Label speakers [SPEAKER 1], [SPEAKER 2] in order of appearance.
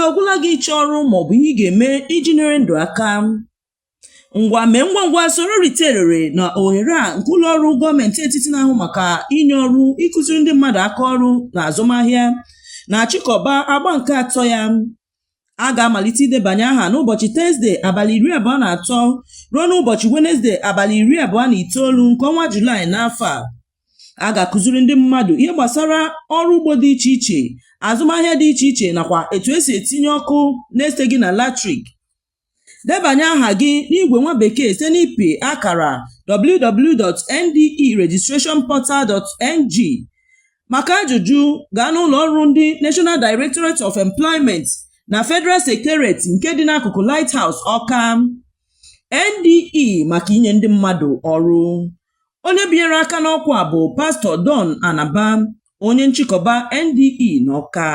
[SPEAKER 1] ọgwụla gị ịchọ ọrụ maọbụ ihe ị ga-eme iji nyere ndụ aka? Ngwa mee ngwa soro rite erere na ohere a nke ụlọ ọrụ gọọmenti etiti na-ahụ maka inye ọrụ ịkụziri ndị mmadụ aka ọrụ na azụmahịa na-achịkọba agba nke 3 ya. A ga-amalite idebanye aha n'ụbọchị Tọzdee abalị 23 ruo n'ụbọchị Wenezdee abalị 29 nke ọnwa Julaị n'afọ a. A ga-akụziri ndị mmadụ ihe gbasara ọrụ ugbo dị iche iche, azụmahịa dị iche iche nakwa etu esi etinye ọkụ na-eseghị na latrik. Debanye aha gị n'igwe nwa bekee site n'ipi akara www.nderegistrationportal.ng. Maka ajụjụ gaa n'ụlọ ọrụ ndị National Directorate of Employment na Federal Secretariat nke dị n'akụkụ Lighthouse Ọka. NDE maka inye ndị mmadụ ọrụ. Onye binyere aka n'ọkwa bụ Pastọ Don Anaba, onye nchịkọba NDE n'Ọka.